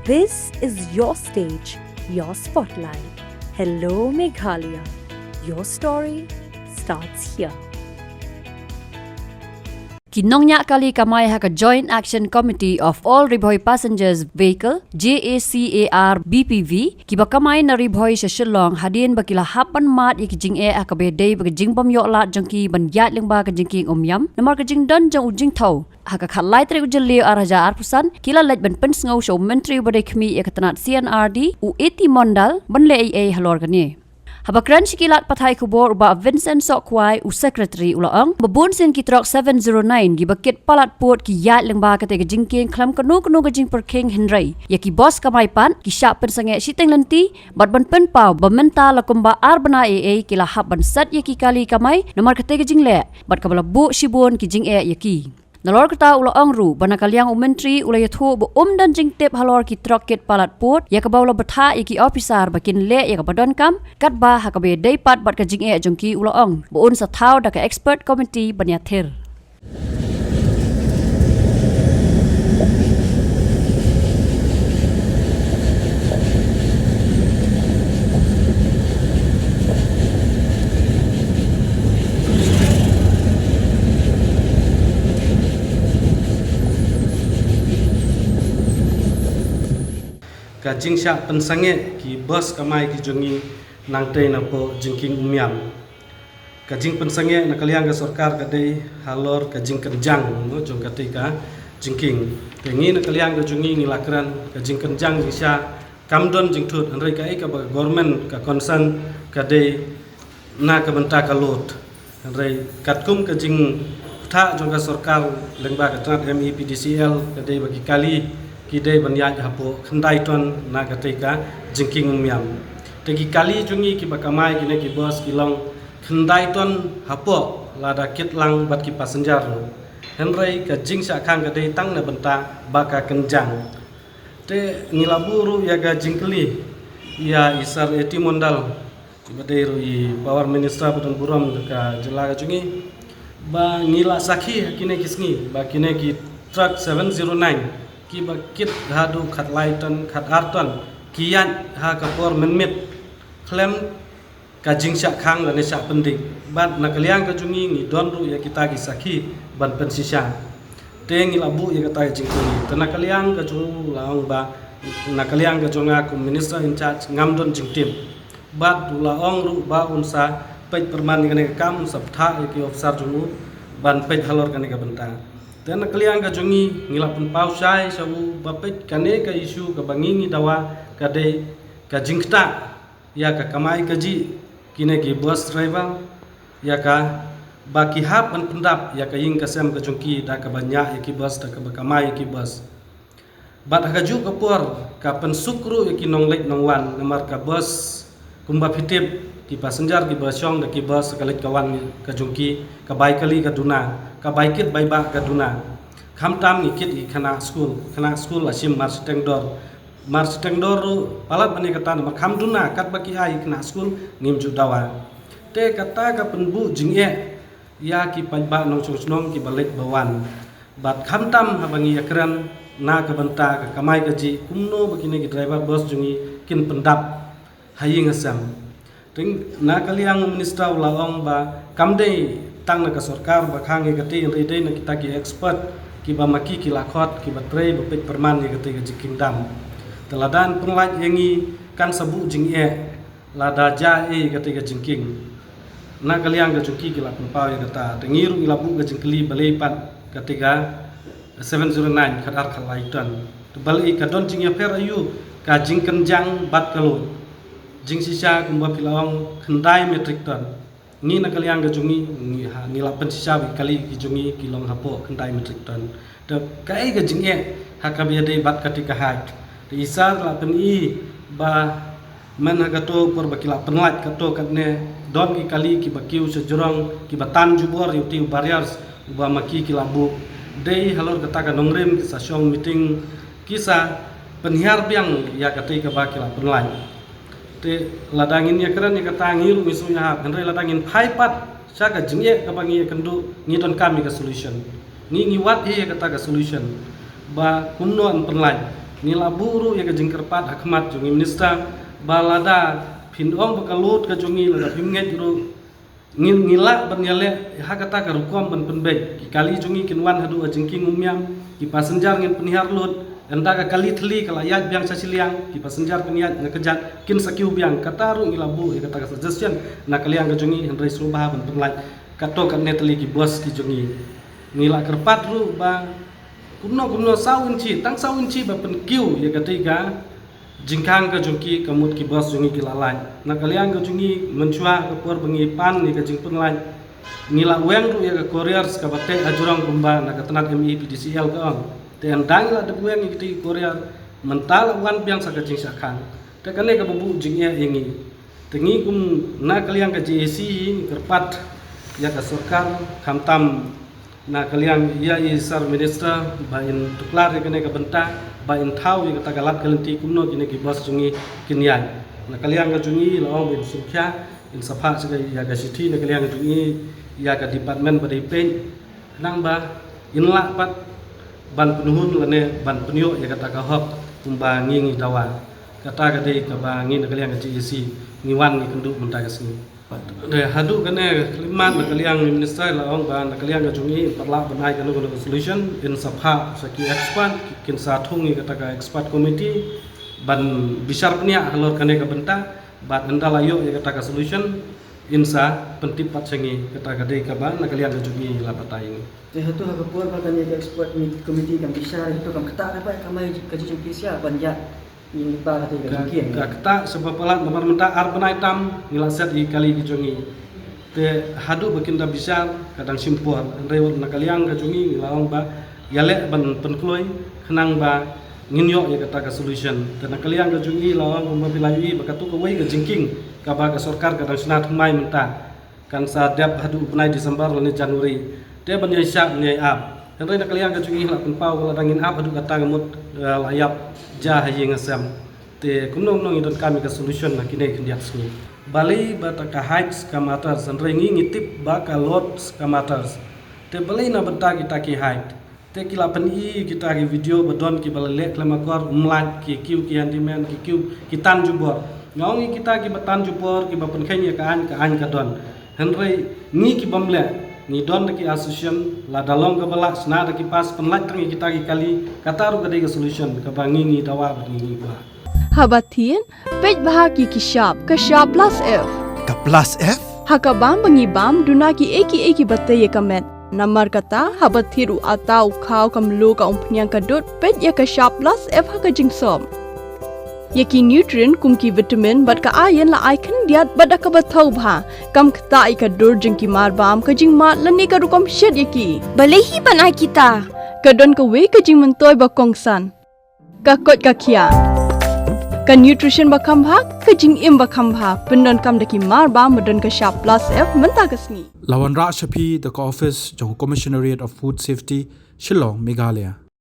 This is your stage, your spotlight. Hello, Meghalaya. Your story starts here. Kinongnya kali kamay ha ka Joint Action Committee of All Riboy Passengers Vehicle JACAR BPV kiba kamay na riboy sa Shillong hadin bakila hapan mat ikijing akabe day bakijing pamyo la jangki banjat ling ba kajingking umyam namar kajing don jang ujing tau haka khalai tre ujil leo araja arpusan kila laj ban pens ngau show menteri badai khmi ekatanat CNRD u eti mondal banle AA halor kani Habakran sikilat patay kubor ba Vincent Sokwai u secretary ulaang babun sin kitrok 709 gibakit palat put ki yat lengba kate gajingking klam kanu gajing per King Henry yaki boss kamay pan ki syak pensange siteng lenti bat ban pen pau bamenta lakumba arbana AA kila hab ban sat yaki kali kamay namar kate gajing le bat kabala bu shibun ki jing yaki Nalor kata ulaang ru banakaliang menteri ulay thu bu dan jing tip halor ki troket palat put ya kabawla batha iki officer bakin le ya kabadon kam kat ba hakabe day pat bat ka jing jongki ulaang bu sa thau da ka expert committee banyathir Kajing syak pensange ki bus kamai ki jongi nangte na po jingking umyam kajing pensange na kaliang ka sarkar kadai halor kajing kenjang no jong katika jingking tengi na kaliang ka jongi ni lakran kajing kenjang sya kamdon jingthut anrai ka ka government ka concern kadai na ka benta ka lot anrai katkum kajing tha jong ka sarkar lengba ka trat MEPDCL kadai bagi kali kidai banyaj hapo khandai ton na katika jingking umyam tegi kali jungi ki bakamai kine ki bos kilong khandai ton hapo lada kitlang bat ki passenger henrai ka jing sya khang kadai tang na benta baka kenjang te ngilaburu ya ga jingkli ya isar eti mondal badai ro i power minister buton buram ka jela ga jungi ba ngila sakhi kine kisngi ba kine ki truck 709 ki bakit hadu khat laiton khat arton kian ha kapor menmit klem kajing syak khang lane syak penting bat nakaliang kajungi ni don ru ya kita ki sakhi ban pensisya te ngi labu ya kata jingkuni tanakaliang kajung laong ba nakaliang kajunga ku minister in charge ngamdon jingtim bat laong ru ba unsa pej perman kane kam sabtha ki ofsar jungu ban pej halor kane ka bentang dan kalian ka jungi ngilapun pausai sabu bapet kane ka isu ka bangingi dawa kade ka jingta ya ka kamai kaji kine ki bus driver ya ka baki hap an pendap ya ka ying kasem ka jungki da ka banyak ya ki bus da ka kamai ki bus bat ka ju ka por ka pensukru ya ki nonglek nongwan namar ka bus kumba fitip ki passenger ki basyong da ki bus kalit kawan ka jungki ka bai kali ka duna ka baikit baiba ka duna khamtam ni kit i khana school asim mars tengdor palat bani kata ma kham duna kat baki ai khana school nim ju dawa te kata ka penbu jingye ya ki baiba nong chung ki balik bawan bat khamtam habangi yakran na ka banta ka kamai gaji kumno bakine ki driver bus jungi kin pendap haying asam ting na kaliang minister laong ba kamdei tang na ka sarkar ba khang e gati ride na kita ki expert ki ba maki ki lakhot ki ba trei ba pet perman ye gati ji kingdom teladan penglaj yengi kan sabu jing lada ja gati ga jingking na kaliang ga juki ki la pau ye gata tengiru ilabu ga jingkli balei pat katiga 709 khadar khalaitan balai ka don jing fer ayu ka jingkenjang bat kalo jing sisa kumba pilawang khandai metric ton ni nakaliang ga jungi ni la pensisa kali ki jungi kilong hapo khandai metric ton de kai ga jinge hakabe dei bat katika hat de isa la pen i ba man hagato por bakila penlat kato katne don ki kali ki bakiu sejurong ki batan jubor yuti barriers ba maki ki labu dei halor kata ka nongrem ki sasyong meeting kisa penhiar biang ya katika bakila penlat te ladangin ya keren ya kata ngiru misunya hap henry ladangin paipat saka jengye kabangi kendu ngidon kami ke solution ni ngiwat ya kata ke solution ba kumno an penlaj ngila buru ya kajing kerpat hakmat jungi minister balada pinong bakalut ka jungi lada pimnget ru ngila ban yale hakata ka rukom ban penbek ki kali jungi kinwan hadu ajingking umyam ki pasenjar ngin penihar lut anda ka kali thli kala yat biang sasiliang ki pasenjar peniat ngakejat kin sakiu biang kataru ngila bu ya kata ka suggestion na kaliang ka jungi hendrai surubah ban penlaj kato kan netli ki bos ki jungi ngila kerpat ru ba kumno sau inci tang sau inci ba penkiu ya ketiga jingkang ka jungki kamut ki bos jungi kilalai na kaliang ka jungi mencua ka por bengi pan ni ka jingpun lai ngila weng ru ya ka courier ka bate ajurang kumba na ka tenat MEPDCL ka on te andang la de weng ki courier mental wan biang sa ka jing sakang te kane ka bubu jing ya ingi tengi kum na kaliang ka JAC kerpat ya ka sarkar kamtam na kaliang ia isar minister bain tuklar kene ka benta bain thau ya kata galat kalenti kumno kine ki bos jungi kinyai na kaliang ka jungi laong bin sukya in sapha segai ya ka city na kaliang ka jungi ya ka department badai pen nang ba inla pat ban penuhun lane ban penyo ya kata ka hop kumba ngi dawa kata ka dei ka ba ngi na kaliang ka JAC ngiwan ni kenduk benta ka sini de hadu kane klimat na kaliang minister laong ba na kaliang ka jungi parla banai kanu kanu solution in sapha saki expert kin sa thungi kata ka expert committee ban bisar pnia halor kane ka benta bat andala yo ya kata ka solution insa pentipat sengi kata ka dei ka ba na kaliang ka jungi la patai ni te hatu ha kapur ba kan ya expert committee kan bisar itu kan kata apa kamai ka jungi sia banja ini ba kata ka jungi kata sebab pelat nomor menta arbanai tam ngilaset i kali ki jungi te hadu bakinda bisar kadang simpur rewot na kaliang ka jungi laong ba yale ban penkloi khenang ba nginyo ya kata ka solution te na kaliang ka jungi laong mobilai bakatu ka wei ka jingking ka ba ka sarkar kadang senat mai menta kan sa dap hadu penai Desember lani Januari te ban yai syak nyai ap henry na kaliang ka jungi la penpau kala dangin ap hadu kata ngamut layap ja hayi ngasam te kumnong nong idon kami ka solution na kine kendiat sini balai bata ka heights ka matters ngi ngitip ba ka lots ka matters te balai na bata kita ki height te kila pen i kita ki video badon ki balai klama kor umlat ki kiu ki handyman ki kiu ki tan jubor ngong kita ki batan jubor ki bapen khanya ka an ka don henry ngi ki bamle ni don ki association la dalong ka bala sna ki pas penlat tangi kita ki kali kataru ka dei ka solution ka bangi dawa bangi ba Habatin, pej bahagi ki sharp plus F. Ka plus F? Hakabam bangibam duna ki eki batte ye kamet. Namar kata habathiru atau khau kamlu ka umpnyang kadut pej ye ka sharp plus F haka jingsom. Ye ki nutrient kum ki vitamin bat ka iron la icon diat bat ka bathau bha kam kta I ka dur jing ki mar bam ka jing mat lani ka rukom shed ye ki. Balehi banai kita. Kadon ka we ka jing mentoy ba kongsan. Ka kot ka kia. Ka nutrition ba khambha ka jing im ba khambha pendon kam daki mar ba modon ka sharp plus F menta ka sni Lawan Ra Shapi, the office, Johor Commissionariat of Food Safety, Shillong, Meghalaya.